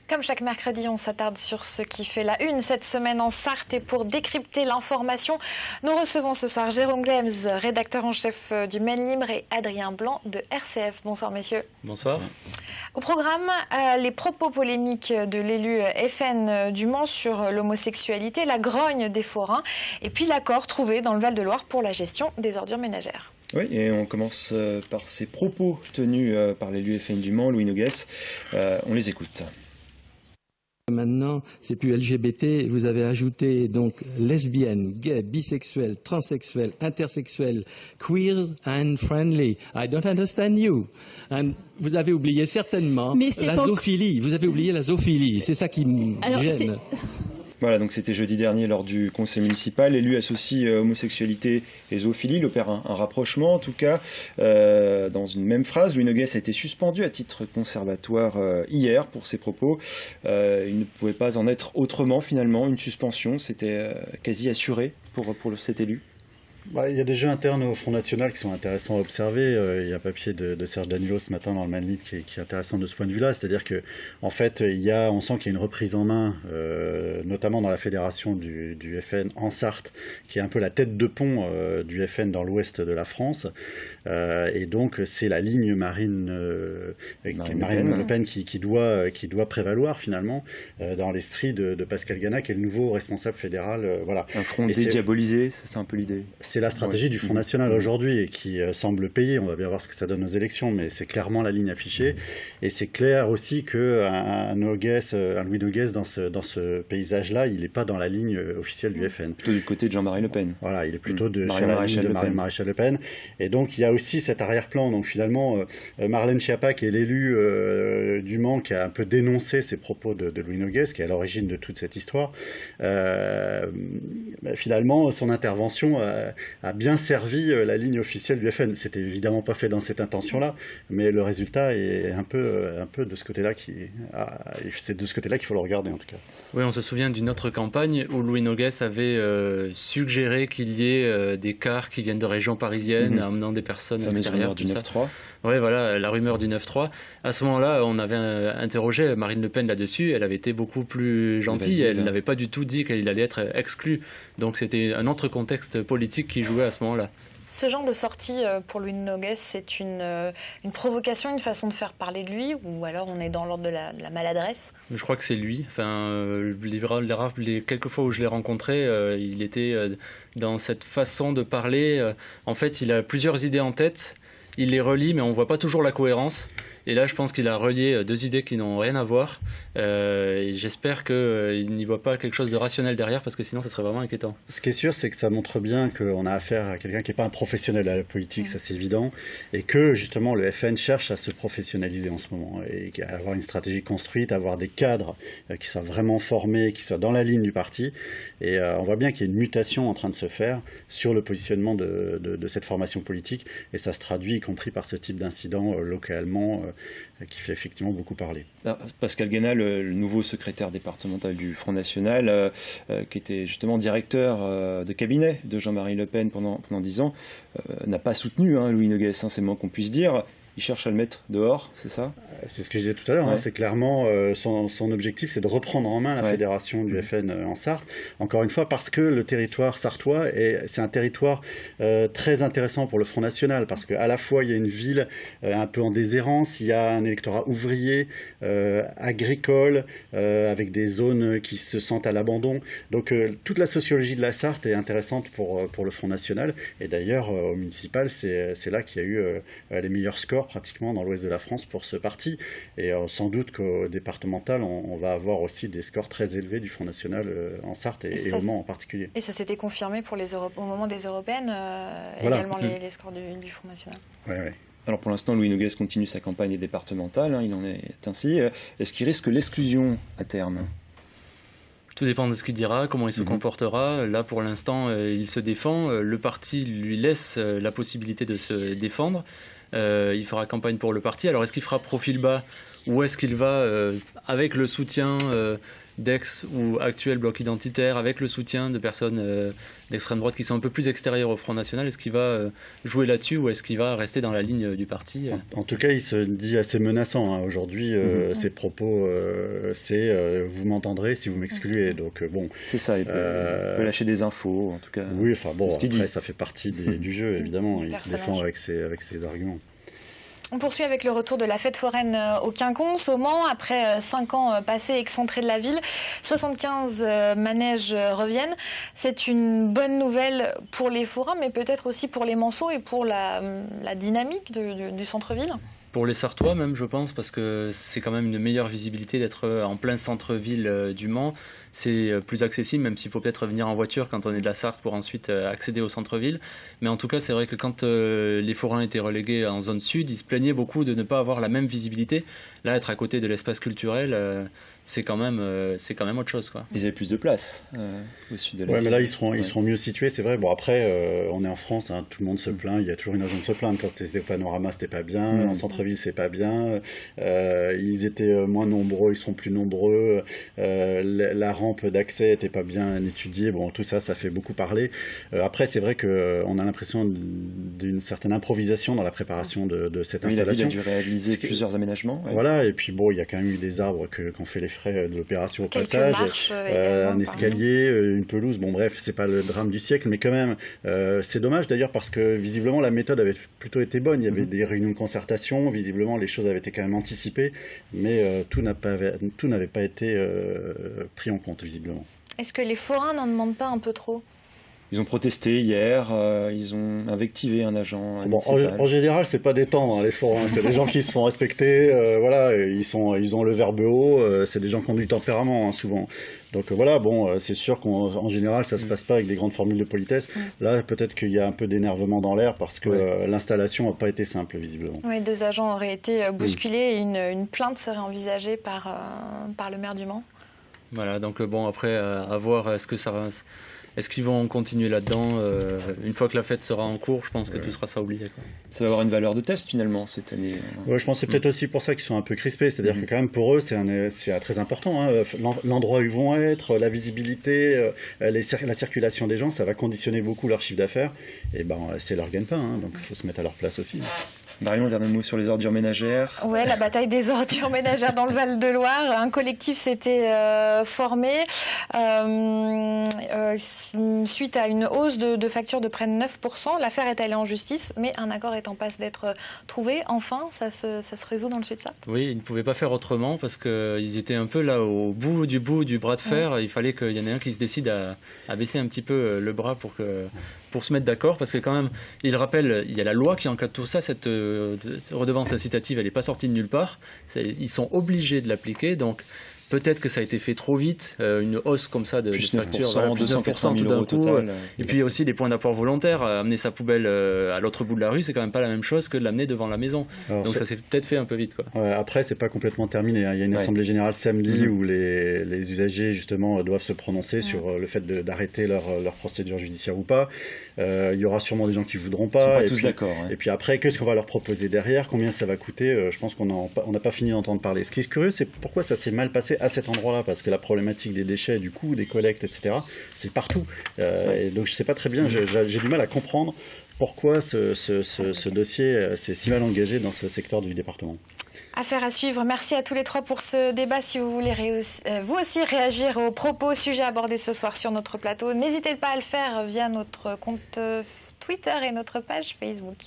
Comme chaque mercredi, on s'attarde sur ce qui fait la une cette semaine en Sarthe. Et pour décrypter l'information, nous recevons ce soir Jérôme Glems, rédacteur en chef du Maine Libre, et Adrien Blanc de RCF. Bonsoir messieurs. Bonsoir. Au programme, les propos polémiques de l'élu FN du Mans sur l'homosexualité, la grogne des forains et puis l'accord trouvé dans le Val-de-Loire pour la gestion des ordures ménagères. Oui, et on commence par ces propos tenus par l'élu FN du Mans, Louis Noguès. On les écoute. Maintenant, c'est plus LGBT, vous avez ajouté donc lesbienne, gay, bisexuel, transsexuel, intersexuel, queer and friendly. I don't understand you. And vous avez oublié certainement la zoophilie. Vous avez oublié la zoophilie. C'est ça qui me gêne. Voilà, donc c'était jeudi dernier lors du conseil municipal. L'élu associe homosexualité et zoophilie. Il opère un rapprochement, en tout cas, dans une même phrase. Louis Noguès a été suspendu à titre conservatoire hier pour ses propos. Il ne pouvait pas en être autrement, finalement. Une suspension, c'était quasi assuré pour cet élu. Il y a des jeux internes au Front National qui sont intéressants à observer. Il y a un papier de Serge Danilo ce matin dans le Maine Libre qui est intéressant de ce point de vue-là. C'est-à-dire que, en fait, on sent qu'il y a une reprise en main, notamment dans la fédération du FN en Sarthe, qui est un peu la tête de pont du FN dans l'ouest de la France. Et donc, c'est la ligne Marine Le Pen qui doit prévaloir finalement dans l'esprit de Pascal Gana, qui est le nouveau responsable fédéral. Voilà. Un front dédiabolisé, c'est un peu l'idée. C'est la stratégie du Front National aujourd'hui et qui semble payer. On va bien voir ce que ça donne aux élections, mais c'est clairement la ligne affichée. Et c'est clair aussi qu'un Louis Noguès dans ce paysage-là, il n'est pas dans la ligne officielle du FN. Plutôt du côté de Jean-Marie Le Pen. Voilà, il est plutôt sur la ligne de Maréchal Le Pen. Et donc il y a aussi cet arrière-plan. Donc finalement, Marlène Schiappa, qui est l'élu du Mans, qui a un peu dénoncé ces propos de Louis Noguès, qui est à l'origine de toute cette histoire, finalement, son intervention a bien servi la ligne officielle du FN. C'était évidemment pas fait dans cette intention-là, mais le résultat est un peu de ce côté-là c'est de ce côté-là qu'il faut le regarder en tout cas. Oui, on se souvient d'une autre campagne où Louis Noguès avait suggéré qu'il y ait des cars qui viennent de régions parisiennes, amenant des personnes extérieures. Du 9-3. Oui, voilà, la rumeur du 9-3. À ce moment-là, on avait interrogé Marine Le Pen là-dessus. Elle avait été beaucoup plus gentille. Elle n'avait pas du tout dit qu'il allait être exclu. Donc c'était un autre contexte politique qui jouait à ce moment-là. Ce genre de sortie pour Louis Noguès, c'est une provocation, une façon de faire parler de lui, ou alors on est dans l'ordre de la maladresse? Je crois que c'est lui. Enfin, les quelques fois où je l'ai rencontré, il était dans cette façon de parler. En fait, il a plusieurs idées en tête. Il les relie, mais on ne voit pas toujours la cohérence. Et là, je pense qu'il a relié deux idées qui n'ont rien à voir. Et j'espère qu'il n'y voit pas quelque chose de rationnel derrière, parce que sinon, ça serait vraiment inquiétant. Ce qui est sûr, c'est que ça montre bien qu'on a affaire à quelqu'un qui n'est pas un professionnel à la politique, ça c'est évident, et que justement le FN cherche à se professionnaliser en ce moment, et à avoir une stratégie construite, à avoir des cadres qui soient vraiment formés, qui soient dans la ligne du parti. Et on voit bien qu'il y a une mutation en train de se faire sur le positionnement de cette formation politique, et ça se traduit y compris par ce type d'incident localement qui fait effectivement beaucoup parler. Alors, Pascal Gana, le nouveau secrétaire départemental du Front National, qui était justement directeur de cabinet de Jean-Marie Le Pen pendant 10 ans, n'a pas soutenu Louis Noguès, c'est le moins qu'on puisse dire. Il cherche à le mettre dehors, c'est ça? C'est ce que je disais tout à l'heure, c'est clairement son objectif, c'est de reprendre en main la fédération du FN en Sarthe. Encore une fois, parce que le territoire sartois, c'est un territoire très intéressant pour le Front National, parce qu'à la fois il y a une ville un peu en déshérence, il y a un électorat ouvrier, agricole, avec des zones qui se sentent à l'abandon. Donc toute la sociologie de la Sarthe est intéressante pour le Front National. Et d'ailleurs, au municipal, c'est là qu'il y a eu les meilleurs scores pratiquement dans l'ouest de la France pour ce parti. Et sans doute qu'au départemental, on va avoir aussi des scores très élevés du Front National en Sarthe et au Mans en particulier. Et ça s'était confirmé pour au moment des européennes, également les scores du Front National. Oui. Alors pour l'instant, Louis Noguès continue sa campagne départementale, il en est ainsi. Est-ce qu'il risque l'exclusion à terme ? Tout dépend de ce qu'il dira, comment il se comportera. Là, pour l'instant, il se défend. Le parti lui laisse la possibilité de se défendre. il fera campagne pour le parti. Alors est-ce qu'il fera profil bas ou est-ce qu'il va, avec le soutien d'ex ou actuel bloc identitaire, avec le soutien de personnes d'extrême droite qui sont un peu plus extérieures au Front National, est-ce qu'il va jouer là-dessus ou est-ce qu'il va rester dans la ligne du parti? En tout cas, il se dit assez menaçant, hein. Aujourd'hui. Ses propos, c'est vous m'entendrez si vous m'excluez. Donc bon. C'est ça, il peut lâcher des infos, en tout cas. Oui, enfin bon, après, ça fait partie du jeu, évidemment. Il se défend avec ses arguments. On poursuit avec le retour de la fête foraine au Quinconce, au Mans. Après 5 ans passés excentrés de la ville, 75 manèges reviennent. C'est une bonne nouvelle pour les forains, mais peut-être aussi pour les Manceaux et pour la dynamique du centre-ville. Pour les Sartois même, je pense, parce que c'est quand même une meilleure visibilité d'être en plein centre-ville du Mans. C'est plus accessible, même s'il faut peut-être venir en voiture quand on est de la Sarthe pour ensuite accéder au centre-ville. Mais en tout cas, c'est vrai que quand les forains étaient relégués en zone sud, ils se plaignaient beaucoup de ne pas avoir la même visibilité. Là, être à côté de l'espace culturel, c'est quand même autre chose, quoi. Ils avaient plus de place au sud de la ville. Mais là, ils seront mieux situés, c'est vrai. Bon, après, on est en France, hein, tout le monde se plaint. Il y a toujours une raison de se plaindre. Quand c'était au Panorama, c'était pas bien. En centre-ville, c'est pas bien. Ils étaient moins nombreux, ils seront plus nombreux. La rampe d'accès était pas bien étudiée. Bon, tout ça, ça fait beaucoup parler. Après, c'est vrai qu'on a l'impression d'une certaine improvisation dans la préparation de cette installation. La ville a dû réaliser plusieurs aménagements. Ouais. Voilà, et puis bon, il y a quand même eu des arbres qu'on fait les frais de l'opération au passage. Marches, un escalier, une pelouse. Bon, bref, c'est pas le drame du siècle, mais quand même, c'est dommage d'ailleurs parce que visiblement la méthode avait plutôt été bonne. Il y avait des réunions de concertation. Visiblement, les choses avaient été quand même anticipées, mais tout n'avait pas été pris en compte, visiblement. Est-ce que les forains n'en demandent pas un peu trop ? Ils ont protesté hier, ils ont invectivé un agent. En général, c'est pas des tendres, hein, les forains. C'est des gens qui se font respecter. Voilà, ils ont le verbe haut. C'est des gens qui ont du tempérament, hein, souvent. Donc voilà, bon, c'est sûr qu'en général, ça se passe pas avec des grandes formules de politesse. Là, peut-être qu'il y a un peu d'énervement dans l'air parce que l'installation n'a pas été simple, visiblement. Oui, 2 agents auraient été bousculés et une plainte serait envisagée par le maire du Mans. Voilà, donc bon, après, à voir, est-ce qu'ils vont continuer là-dedans une fois que la fête sera en cours? Je pense que tout sera ça oublié, quoi. Ça va avoir une valeur de test finalement cette année. Ouais, je pense que c'est peut-être aussi pour ça qu'ils sont un peu crispés. C'est-à-dire que quand même pour eux, c'est très important. Hein. L'endroit où ils vont être, la visibilité, la circulation des gens, ça va conditionner beaucoup leur chiffre d'affaires. Et ben, c'est leur gagne-pain, hein, donc il faut se mettre à leur place aussi. Marion, dernier mot sur les ordures ménagères. Ouais, la bataille des ordures ménagères dans le Val-de-Loire. Un collectif s'était formé suite à une hausse de factures de près de 9%. L'affaire est allée en justice, mais un accord est en passe d'être trouvé. Enfin, ça se résout dans le Sud-Sarthe. Oui, ils ne pouvaient pas faire autrement parce qu'ils étaient un peu là au bout du bras de fer. Il fallait qu'il y en ait un qui se décide à baisser un petit peu le bras pour se mettre d'accord, parce que quand même, il rappelle, il y a la loi qui encadre tout ça, cette redevance incitative, elle n'est pas sortie de nulle part, ils sont obligés de l'appliquer, donc peut-être que ça a été fait trop vite, une hausse comme ça de facture, plus 200% tout d'un coup. Total, et puis aussi les points d'apport volontaires, amener sa poubelle à l'autre bout de la rue, c'est quand même pas la même chose que de l'amener devant la maison. Alors, donc ça s'est peut-être fait un peu vite, quoi. Après, c'est pas complètement terminé, hein. Il y a une assemblée générale samedi où les usagers justement doivent se prononcer sur le fait d'arrêter leur procédure judiciaire ou pas. Il y aura sûrement des gens qui voudront pas. Ils sont pas tous d'accord. Hein. Et puis après, qu'est-ce qu'on va leur proposer derrière? Combien ça va coûter? Je pense qu'on n'a pas fini d'entendre parler. Ce qui est curieux, c'est pourquoi ça s'est mal passé à cet endroit-là, parce que la problématique des déchets, du coup, des collectes, etc., c'est partout. Et donc je sais pas très bien, j'ai du mal à comprendre pourquoi ce dossier s'est si mal engagé dans ce secteur du département. Affaire à suivre. Merci à tous les 3 pour ce débat. Si vous voulez vous aussi réagir aux propos, sujets abordés ce soir sur notre plateau, n'hésitez pas à le faire via notre compte Twitter et notre page Facebook.